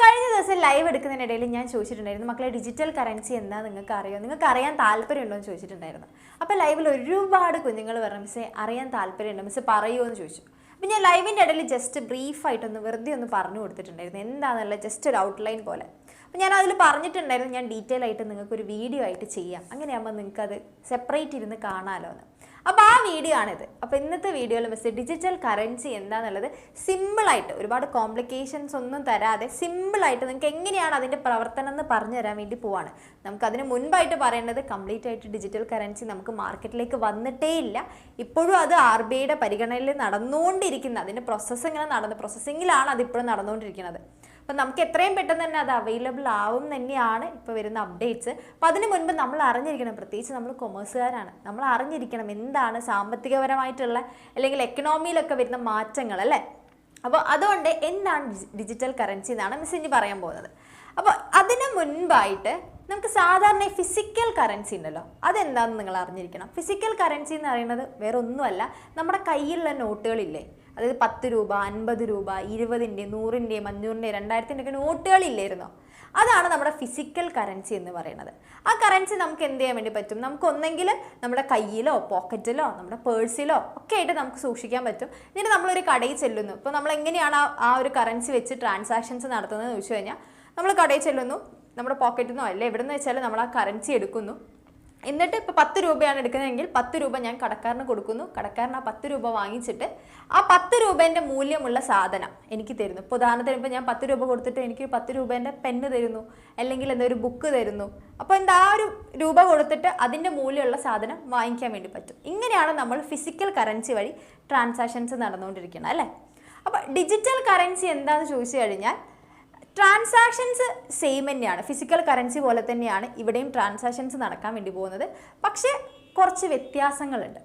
കഴിഞ്ഞ ദിവസം ലൈവ് എടുക്കുന്നതിനിടയിൽ ഞാൻ ചോദിച്ചിട്ടുണ്ടായിരുന്നു, മക്കളെ ഡിജിറ്റൽ കറൻസി എന്താ നിങ്ങൾക്ക് അറിയോ, നിങ്ങൾക്ക് അറിയാൻ താല്പര്യമുണ്ടോ എന്ന് ചോദിച്ചിട്ടുണ്ടായിരുന്നു. അപ്പോൾ ലൈവിൽ ഒരുപാട് കുഞ്ഞുങ്ങൾ പറഞ്ഞു, മിസ്സേ അറിയാൻ താല്പര്യമുണ്ടോ, മിസ്സേ പറയുമോ എന്ന് ചോദിച്ചു. അപ്പോൾ ഞാൻ ലൈവിൻ്റെ ഇടയിൽ ജസ്റ്റ് ബ്രീഫായിട്ടൊന്ന് വെറുതെ ഒന്ന് പറഞ്ഞു കൊടുത്തിട്ടുണ്ടായിരുന്നു, എന്താണെന്നുള്ള ജസ്റ്റ് ഒരു ഔട്ട്ലൈൻ പോലെ. അപ്പോൾ ഞാൻ അതിൽ പറഞ്ഞിട്ടുണ്ടായിരുന്നു, ഞാൻ ഡീറ്റെയിൽ ആയിട്ട് നിങ്ങൾക്കൊരു വീഡിയോ ആയിട്ട് ചെയ്യാം, അങ്ങനെയാകുമ്പോൾ നിങ്ങൾക്കത് സെപ്പറേറ്റ് ഇരുന്ന് കാണാമല്ലോ എന്ന്. അപ്പോൾ ആ വീഡിയോ ആണിത്. അപ്പോൾ ഇന്നത്തെ വീഡിയോയിൽ മിസ് ഡിജിറ്റൽ കറൻസി എന്താണെന്നുള്ളത് സിമ്പിളായിട്ട്, ഒരുപാട് കോംപ്ലിക്കേഷൻസ് ഒന്നും തരാതെ സിമ്പിളായിട്ട് നിങ്ങൾക്ക് എങ്ങനെയാണ് അതിൻ്റെ പ്രവർത്തനം എന്ന് പറഞ്ഞു തരാൻ വേണ്ടി പോവാണ്. നമുക്കതിന് മുൻപായിട്ട് പറയേണ്ടത്, കംപ്ലീറ്റ് ആയിട്ട് ഡിജിറ്റൽ കറൻസി നമുക്ക് മാർക്കറ്റിലേക്ക് വന്നിട്ടേ ഇല്ല. ഇപ്പോഴും അത് RBIയുടെ പരിഗണനയിൽ നടന്നുകൊണ്ടിരിക്കുന്ന, അതിൻ്റെ പ്രോസസ്സിങ്ങിലാണ് അതിപ്പോഴും നടന്നുകൊണ്ടിരിക്കുന്നത്. അപ്പം നമുക്ക് എത്രയും പെട്ടെന്ന് തന്നെ അത് അവൈലബിൾ ആവും തന്നെയാണ് ഇപ്പോൾ വരുന്ന അപ്ഡേറ്റ്സ്. അപ്പോൾ അതിന് മുൻപ് നമ്മൾ അറിഞ്ഞിരിക്കണം, പ്രത്യേകിച്ച് നമ്മൾ കൊമേഴ്സുകാരാണ്, നമ്മൾ അറിഞ്ഞിരിക്കണം എന്താണ് സാമ്പത്തികപരമായിട്ടുള്ള അല്ലെങ്കിൽ എക്കണോമിയിലൊക്കെ വരുന്ന മാറ്റങ്ങൾ അല്ലേ. അപ്പോൾ അതുകൊണ്ട് എന്താണ് ഡിജിറ്റൽ കറൻസി എന്നാണ് മിസ് ഇനി പറയാൻ പോകുന്നത്. അപ്പോൾ അതിന് മുൻപായിട്ട് നമുക്ക് സാധാരണ ഫിസിക്കൽ കറൻസി ഉണ്ടല്ലോ, അതെന്താണെന്ന് നിങ്ങൾ അറിഞ്ഞിരിക്കണം. ഫിസിക്കൽ കറൻസി എന്ന് പറയുന്നത് വേറെ ഒന്നുമല്ല, നമ്മുടെ കയ്യിലുള്ള നോട്ടുകളില്ലേ, അതായത് 10 രൂപ, 50 രൂപ, 20-ൻ്റെ, 100-ൻ്റെ, 500-ൻ്റെ, 2000-ൻ്റെ ഒക്കെ നോട്ടുകളില്ലായിരുന്നോ, അതാണ് നമ്മുടെ ഫിസിക്കൽ കറൻസി എന്ന് പറയുന്നത്. ആ കറൻസി നമുക്ക് എന്ത് ചെയ്യാൻ വേണ്ടി പറ്റും, നമുക്ക് ഒന്നെങ്കിൽ നമ്മുടെ കയ്യിലോ പോക്കറ്റിലോ നമ്മുടെ പേഴ്സിലോ ഒക്കെ ആയിട്ട് നമുക്ക് സൂക്ഷിക്കാൻ പറ്റും. എന്നിട്ട് നമ്മളൊരു കടയിൽ ചെല്ലുന്നു. ഇപ്പോൾ നമ്മൾ എങ്ങനെയാണ് ആ ഒരു കറൻസി വെച്ച് ട്രാൻസാക്ഷൻസ് നടത്തുന്നത് എന്ന് ചോദിച്ചു കഴിഞ്ഞാൽ, നമ്മൾ കടയിൽ ചെല്ലുന്നു, നമ്മുടെ പോക്കറ്റിൽ നിന്നോ അല്ലേ എവിടെ നിന്ന് വെച്ചാൽ നമ്മൾ ആ കറൻസി എടുക്കുന്നു. എന്നിട്ട് ഇപ്പോൾ 10 രൂപയാണ് എടുക്കുന്നതെങ്കിൽ 10 രൂപ ഞാൻ കടക്കാരന് കൊടുക്കുന്നു. കടക്കാരൻ ആ 10 രൂപ വാങ്ങിച്ചിട്ട് ആ 10 രൂപേൻ്റെ മൂല്യമുള്ള സാധനം എനിക്ക് തരുന്നു. ഇപ്പോൾ ഉദാഹരണത്തിന് ഇപ്പോൾ ഞാൻ 10 രൂപ കൊടുത്തിട്ട് എനിക്ക് 10 രൂപേൻ്റെ പെണ്ണ് തരുന്നു, അല്ലെങ്കിൽ എന്താ ഒരു ബുക്ക് തരുന്നു. അപ്പോൾ എന്താ ആ ഒരു രൂപ കൊടുത്തിട്ട് അതിൻ്റെ മൂല്യമുള്ള സാധനം വാങ്ങിക്കാൻ വേണ്ടി പറ്റും. ഇങ്ങനെയാണ് നമ്മൾ ഫിസിക്കൽ കറൻസി വഴി ട്രാൻസാക്ഷൻസ് നടന്നുകൊണ്ടിരിക്കുന്നത് അല്ലേ. അപ്പോൾ ഡിജിറ്റൽ കറൻസി എന്താണെന്ന് ചോദിച്ചു കഴിഞ്ഞാൽ, ട്രാൻസാക്ഷൻസ് സെയിം തന്നെയാണ്, ഫിസിക്കൽ കറൻസി പോലെ തന്നെയാണ് ഇവിടെയും ട്രാൻസാക്ഷൻസ് നടക്കാൻ വേണ്ടി പോകുന്നത്. പക്ഷേ കുറച്ച് വ്യത്യാസങ്ങളുണ്ട്.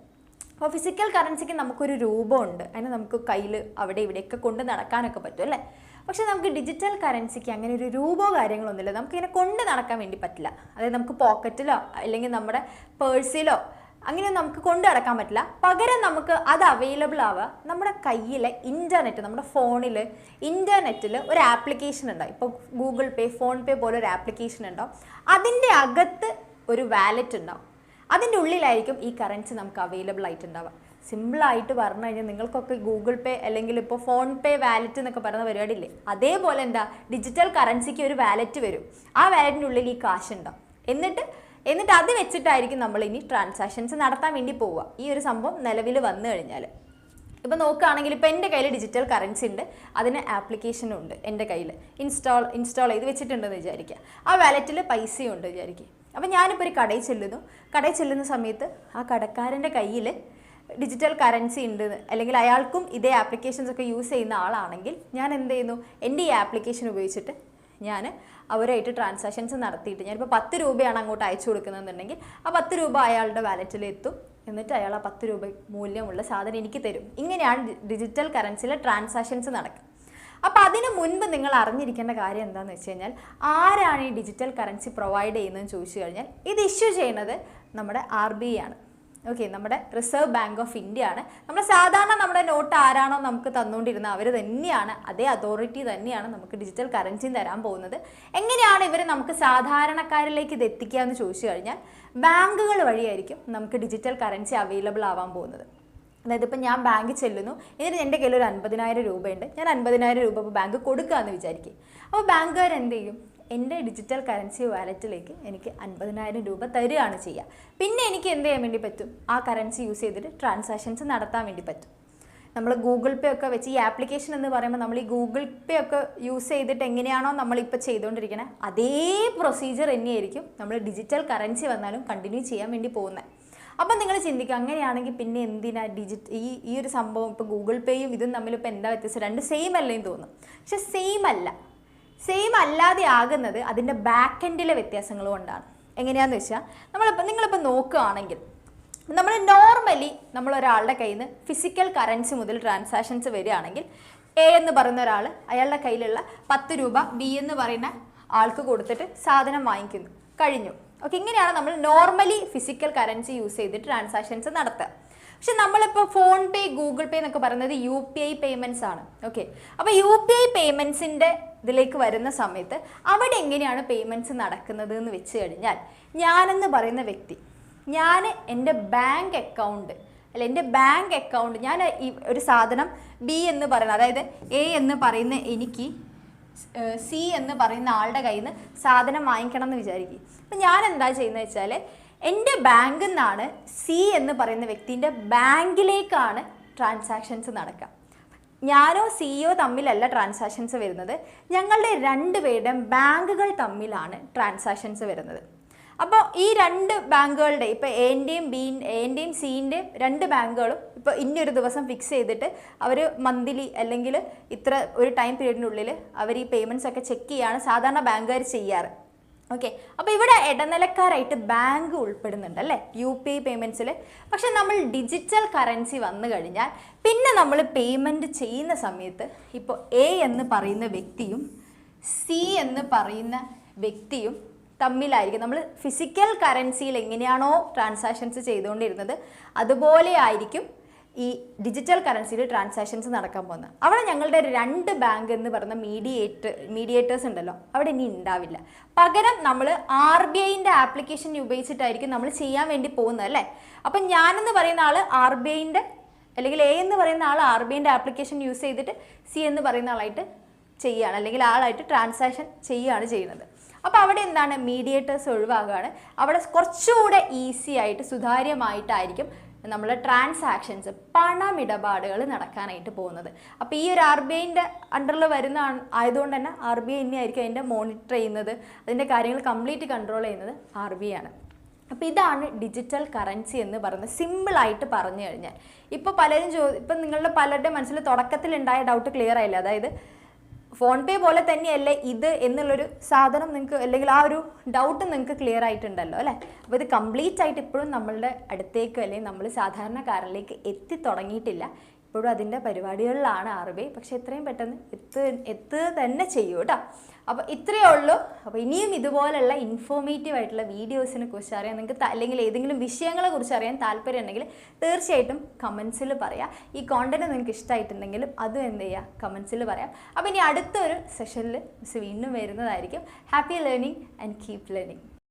അപ്പോൾ ഫിസിക്കൽ കറൻസിക്ക് നമുക്കൊരു രൂപമുണ്ട്, അതിന് നമുക്ക് കയ്യിൽ അവിടെ ഇവിടെയൊക്കെ കൊണ്ട് നടക്കാനൊക്കെ പറ്റും അല്ലേ. പക്ഷേ നമുക്ക് ഡിജിറ്റൽ കറൻസിക്ക് അങ്ങനെ ഒരു രൂപമോ കാര്യങ്ങളൊന്നുമില്ല, നമുക്കിങ്ങനെ കൊണ്ട് നടക്കാൻ വേണ്ടി പറ്റില്ല. അതായത് നമുക്ക് പോക്കറ്റിലോ അല്ലെങ്കിൽ നമ്മുടെ പേഴ്സിലോ അങ്ങനെ നമുക്ക് കൊണ്ടു നടക്കാൻ പറ്റില്ല. പകരം നമുക്ക് അത് അവൈലബിൾ ആവുക നമ്മുടെ കയ്യിലെ ഇൻ്റർനെറ്റ്, നമ്മുടെ ഫോണിൽ ഇൻ്റർനെറ്റിൽ ഒരു ആപ്ലിക്കേഷൻ ഉണ്ടാവും. ഇപ്പോൾ ഗൂഗിൾ പേ, ഫോൺ പേ പോലെ ഒരു ആപ്ലിക്കേഷൻ ഉണ്ടാവും. അതിൻ്റെ അകത്ത് ഒരു വാലറ്റ് ഉണ്ടാവും. അതിൻ്റെ ഉള്ളിലായിരിക്കും ഈ കറൻസി നമുക്ക് അവൈലബിൾ ആയിട്ടുണ്ടാവുക. സിമ്പിളായിട്ട് പറഞ്ഞു കഴിഞ്ഞാൽ നിങ്ങൾക്കൊക്കെ ഗൂഗിൾ പേ അല്ലെങ്കിൽ ഇപ്പോൾ ഫോൺ പേ വാലറ്റ് എന്നൊക്കെ പറയുന്ന പരിപാടിയില്ലേ, അതേപോലെ എന്താ ഡിജിറ്റൽ കറൻസിക്ക് ഒരു വാലറ്റ് വരും. ആ വാലറ്റിൻ്റെ ഉള്ളിൽ ഈ കാശ് ഉണ്ടാവും. എന്നിട്ട് അത് വെച്ചിട്ടായിരിക്കും നമ്മൾ ഇനി ട്രാൻസാക്ഷൻസ് നടത്താൻ വേണ്ടി പോവുക. ഈ ഒരു സംഭവം നിലവിൽ വന്നു കഴിഞ്ഞാൽ, ഇപ്പോൾ നോക്കുകയാണെങ്കിൽ ഇപ്പോൾ എൻ്റെ കയ്യിൽ ഡിജിറ്റൽ കറൻസി ഉണ്ട്, അതിന് ആപ്ലിക്കേഷനും ഉണ്ട് എൻ്റെ കയ്യിൽ, ഇൻസ്റ്റാൾ ചെയ്ത് വെച്ചിട്ടുണ്ടെന്ന് വിചാരിക്കുക. ആ വാലറ്റിൽ പൈസയും ഉണ്ട് വിചാരിക്കുക. അപ്പോൾ ഞാനിപ്പോൾ ഒരു കടയിൽ ചെല്ലുന്ന സമയത്ത് ആ കടക്കാരൻ്റെ കയ്യിൽ ഡിജിറ്റൽ കറൻസി ഉണ്ട്, അല്ലെങ്കിൽ അയാൾക്കും ഇതേ ആപ്ലിക്കേഷൻസ് ഒക്കെ യൂസ് ചെയ്യുന്ന ആളാണെങ്കിൽ ഞാൻ എന്ത് ചെയ്യുന്നു, എൻ്റെ ഈ ആപ്ലിക്കേഷൻ ഉപയോഗിച്ചിട്ട് ഞാൻ അവരായിട്ട് ട്രാൻസാക്ഷൻസ് നടത്തിയിട്ട്, ഞാനിപ്പോൾ 10 രൂപയാണ് അങ്ങോട്ട് അയച്ചു കൊടുക്കുന്നതെന്നുണ്ടെങ്കിൽ ആ 10 രൂപ അയാളുടെ വാലറ്റിൽ എത്തും. എന്നിട്ട് അയാൾ ആ 10 രൂപ മൂല്യമുള്ള സാധനം എനിക്ക് തരും. ഇങ്ങനെയാണ് ഡിജിറ്റൽ കറൻസിയിലെ ട്രാൻസാക്ഷൻസ് നടക്കുക. അപ്പോൾ അതിന് മുൻപ് നിങ്ങൾ അറിഞ്ഞിരിക്കേണ്ട കാര്യം എന്താണെന്ന് വെച്ച് കഴിഞ്ഞാൽ, ആരാണ് ഈ ഡിജിറ്റൽ കറൻസി പ്രൊവൈഡ് ചെയ്യുന്നതെന്ന് ചോദിച്ചു കഴിഞ്ഞാൽ, ഇത് ഇഷ്യൂ ചെയ്യുന്നത് നമ്മുടെ RBI ആണ്. ഓക്കെ, നമ്മുടെ റിസർവ് ബാങ്ക് ഓഫ് ഇന്ത്യ ആണ്. നമ്മൾ സാധാരണ നമ്മുടെ നോട്ട് ആരാണോ നമുക്ക് തന്നുകൊണ്ടിരുന്നത് അവർ തന്നെയാണ്, അതേ അതോറിറ്റി തന്നെയാണ് നമുക്ക് ഡിജിറ്റൽ കറൻസിയും തരാൻ പോകുന്നത്. എങ്ങനെയാണ് ഇവർ നമുക്ക് സാധാരണക്കാരിലേക്ക് ഇത് എത്തിക്കുക എന്ന് ചോദിച്ചു കഴിഞ്ഞാൽ, ബാങ്കുകൾ വഴിയായിരിക്കും നമുക്ക് ഡിജിറ്റൽ കറൻസി അവൈലബിൾ ആവാൻ പോകുന്നത്. അതായത് ഇപ്പോൾ ഞാൻ ബാങ്കിൽ ചെല്ലുന്നു, എന്നിട്ട് എൻ്റെ കയ്യിൽ ഒരു 50,000 രൂപയുണ്ട്, ഞാൻ 50,000 രൂപ ഇപ്പോൾ ബാങ്ക് കൊടുക്കുകയെന്ന് വിചാരിക്കും. അപ്പോൾ ബാങ്കുകാർ എന്ത് ചെയ്യും, എൻ്റെ ഡിജിറ്റൽ കറൻസി വാലറ്റിലേക്ക് എനിക്ക് 50,000 രൂപ തരികയാണ് ചെയ്യുക. പിന്നെ എനിക്ക് എന്ത് ചെയ്യാൻ വേണ്ടി പറ്റും, ആ കറൻസി യൂസ് ചെയ്തിട്ട് ട്രാൻസാക്ഷൻസ് നടത്താൻ വേണ്ടി പറ്റും. നമ്മൾ ഗൂഗിൾ പേ ഒക്കെ വെച്ച്, ഈ ആപ്ലിക്കേഷൻ എന്ന് പറയുമ്പോൾ നമ്മൾ ഈ ഗൂഗിൾ പേ ഒക്കെ യൂസ് ചെയ്തിട്ട് എങ്ങനെയാണോ നമ്മളിപ്പോൾ ചെയ്തുകൊണ്ടിരിക്കുന്നത് അതേ പ്രൊസീജിയർ തന്നെയായിരിക്കും നമ്മൾ ഡിജിറ്റൽ കറൻസി വന്നാലും കണ്ടിന്യൂ ചെയ്യാൻ വേണ്ടി പോകുന്നത്. അപ്പം നിങ്ങൾ ചിന്തിക്കുക, അങ്ങനെയാണെങ്കിൽ പിന്നെ എന്തിനാ ഈ ഒരു സംഭവം, ഇപ്പോൾ ഗൂഗിൾ പേയും ഇതും തമ്മിലിപ്പോൾ എന്താ വ്യത്യാസം, രണ്ട് സെയിം അല്ലേന്ന് തോന്നും. പക്ഷെ സെയിം അല്ലാതെ ആകുന്നത് അതിൻ്റെ ബാക്ക് എൻഡിലെ വ്യത്യാസങ്ങൾ കൊണ്ടാണ്. എങ്ങനെയാണെന്ന് വെച്ചാൽ, നിങ്ങളിപ്പോൾ നോക്കുകയാണെങ്കിൽ, നമ്മൾ നോർമലി നമ്മളൊരാളുടെ കയ്യിൽ നിന്ന് ഫിസിക്കൽ കറൻസി മുതൽ ട്രാൻസാക്ഷൻസ് വരികയാണെങ്കിൽ, A എന്ന് പറയുന്ന ഒരാൾ അയാളുടെ കയ്യിലുള്ള 10 രൂപ B എന്ന് പറയുന്ന ആൾക്ക് കൊടുത്തിട്ട് സാധനം വാങ്ങിക്കുന്നു, കഴിഞ്ഞു. ഓക്കെ, ഇങ്ങനെയാണ് നമ്മൾ നോർമലി ഫിസിക്കൽ കറൻസി യൂസ് ചെയ്തിട്ട് ട്രാൻസാക്ഷൻസ് നടത്തുക. പക്ഷെ നമ്മളിപ്പോൾ ഫോൺ പേ, ഗൂഗിൾ പേ എന്നൊക്കെ പറയുന്നത് UPI പേയ്മെൻറ്റ്സ് ആണ്. ഓക്കെ, അപ്പോൾ UPI പേയ്മെൻറ്റ്സിൻ്റെ ഇതിലേക്ക് വരുന്ന സമയത്ത് അവിടെ എങ്ങനെയാണ് പേയ്മെൻറ്റ്സ് നടക്കുന്നത് എന്ന് വെച്ച് കഴിഞ്ഞാൽ, ഞാനെന്ന് പറയുന്ന വ്യക്തി, ഞാൻ എൻ്റെ ബാങ്ക് അക്കൗണ്ട് എൻ്റെ ബാങ്ക് അക്കൗണ്ട് ഞാൻ ഒരു സാധനം B എന്ന് പറയുന്ന, അതായത് A എന്ന് പറയുന്ന എനിക്ക് C എന്ന് പറയുന്ന ആളുടെ കയ്യിൽ നിന്ന് സാധനം വാങ്ങിക്കണം എന്ന് വിചാരിക്കും. അപ്പം ഞാൻ എന്താ ചെയ്യുന്നത് വെച്ചാൽ, എൻ്റെ ബാങ്കിൽ നിന്നാണ് C എന്ന് പറയുന്ന വ്യക്തിൻ്റെ ബാങ്കിലേക്കാണ് ട്രാൻസാക്ഷൻസ് നടക്കുക. ഞാനോ സിയോ തമ്മിലല്ല ട്രാൻസാക്ഷൻസ് വരുന്നത്, ഞങ്ങളുടെ രണ്ടുപേരുടെയും ബാങ്കുകൾ തമ്മിലാണ് ട്രാൻസാക്ഷൻസ് വരുന്നത്. അപ്പോൾ ഈ രണ്ട് ബാങ്കുകളുടെ, ഇപ്പോൾ എൻ്റെയും സിൻ്റെയും രണ്ട് ബാങ്കുകളും ഇപ്പോൾ ഇന്നൊരു ദിവസം ഫിക്സ് ചെയ്തിട്ട് അവർ മന്ത്ലി അല്ലെങ്കിൽ ഇത്ര ഒരു ടൈം പീരീഡിനുള്ളിൽ അവർ ഈ പേയ്മെൻറ്റ്സ് ഒക്കെ ചെക്ക് ചെയ്യുകയാണ് സാധാരണ ബാങ്കുകാർ ചെയ്യാറ്. ഓക്കെ, അപ്പോൾ ഇവിടെ ഇടനിലക്കാരായിട്ട് ബാങ്ക് ഉൾപ്പെടുന്നുണ്ട് അല്ലേ UPI പേയ്മെൻറ്റ്സിൽ. പക്ഷെ നമ്മൾ ഡിജിറ്റൽ കറൻസി വന്നു കഴിഞ്ഞാൽ പിന്നെ നമ്മൾ പേയ്മെൻറ്റ് ചെയ്യുന്ന സമയത്ത് ഇപ്പോൾ A എന്ന് പറയുന്ന വ്യക്തിയും C എന്ന് പറയുന്ന വ്യക്തിയും തമ്മിലായിരിക്കും. നമ്മൾ ഫിസിക്കൽ കറൻസിയിൽ എങ്ങനെയാണോ ട്രാൻസാക്ഷൻസ് ചെയ്തുകൊണ്ടിരുന്നത് അതുപോലെ ആയിരിക്കും ഈ ഡിജിറ്റൽ കറൻസിയിൽ ട്രാൻസാക്ഷൻസ് നടക്കാൻ പോകുന്നത്. അവിടെ ഞങ്ങളുടെ രണ്ട് ബാങ്ക് എന്ന് പറയുന്ന മീഡിയേറ്റേഴ്സ് ഉണ്ടല്ലോ, അവിടെ ഇനി ഉണ്ടാവില്ല. പകരം നമ്മൾ RBIൻ്റെ ആപ്ലിക്കേഷൻ ഉപയോഗിച്ചിട്ടായിരിക്കും നമ്മൾ ചെയ്യാൻ വേണ്ടി പോകുന്നത് അല്ലേ. അപ്പം ഞാനെന്ന് പറയുന്ന ആൾ RBIൻ്റെ, അല്ലെങ്കിൽ A എന്ന് പറയുന്ന ആൾ RBIൻ്റെ ആപ്ലിക്കേഷൻ യൂസ് ചെയ്തിട്ട് C എന്ന് പറയുന്ന ആളായിട്ട് ചെയ്യുകയാണ്, അല്ലെങ്കിൽ ആളായിട്ട് ട്രാൻസാക്ഷൻ ചെയ്യുകയാണ് ചെയ്യുന്നത്. അപ്പോൾ അവിടെ എന്താണ്, മീഡിയേറ്റേഴ്സ് ഒഴിവാകുകയാണ്. അവിടെ കുറച്ചുകൂടെ ഈസി ആയിട്ട് സുതാര്യമായിട്ടായിരിക്കും നമ്മൾ ട്രാൻസാക്ഷൻസ്, പണമിടപാടുകൾ നടക്കാനായിട്ട് പോകുന്നത്. അപ്പോൾ ഈ ഒരു RBIൻ്റെ അണ്ടറിൽ വരുന്ന ആയതുകൊണ്ട് തന്നെ RBI തന്നെയായിരിക്കും അതിൻ്റെ മോണിറ്റർ ചെയ്യുന്നത്, അതിൻ്റെ കാര്യങ്ങൾ കംപ്ലീറ്റ് കൺട്രോൾ ചെയ്യുന്നത് RBI ആണ്. അപ്പോൾ ഇതാണ് ഡിജിറ്റൽ കറൻസി എന്ന് പറയുന്നത്, സിമ്പിളായിട്ട് പറഞ്ഞു കഴിഞ്ഞാൽ. ഇപ്പോൾ പലരും ഇപ്പം നിങ്ങളുടെ പലരുടെ മനസ്സിൽ തുടക്കത്തിലുണ്ടായ ഡൗട്ട് ക്ലിയർ ആയില്ല. അതായത് ഫോൺ പേ പോലെ തന്നെയല്ലേ ഇത് എന്നുള്ളൊരു സാധനം നിങ്ങൾക്ക്, അല്ലെങ്കിൽ ആ ഒരു ഡൗട്ട് നിങ്ങൾക്ക് ക്ലിയർ ആയിട്ടുണ്ടല്ലോ അല്ലേ. അപ്പോൾ ഇത് കംപ്ലീറ്റ് ആയിട്ട് ഇപ്പോഴും നമ്മളുടെ അടുത്തേക്ക്, അല്ലെങ്കിൽ നമ്മൾ സാധാരണക്കാരിലേക്ക് എത്തി തുടങ്ങിയിട്ടില്ല. ഇപ്പോഴും അതിൻ്റെ പരിപാടികളിലാണ് RBI. പക്ഷേ എത്രയും പെട്ടെന്ന് എത്തുക തന്നെ ചെയ്യൂ കേട്ടോ. അപ്പോൾ ഇത്രയേ ഉള്ളൂ. അപ്പോൾ ഇനിയും ഇതുപോലുള്ള ഇൻഫോർമേറ്റീവ് ആയിട്ടുള്ള വീഡിയോസിനെ കുറിച്ച് അറിയാൻ നിങ്ങൾക്ക്, അല്ലെങ്കിൽ ഏതെങ്കിലും വിഷയങ്ങളെ കുറിച്ച് അറിയാൻ താല്പര്യം ഉണ്ടെങ്കിൽ തീർച്ചയായിട്ടും കമൻസിൽ പറയാം. ഈ കോണ്ടന്റ് നിങ്ങൾക്ക് ഇഷ്ടമായിട്ടുണ്ടെങ്കിലും അതും എന്ത് ചെയ്യുക, കമൻസിൽ പറയാം. അപ്പോൾ ഇനി അടുത്തൊരു സെഷനിൽ മിസ് വീണ്ടും വരുന്നതായിരിക്കും. Happy learning and keep learning.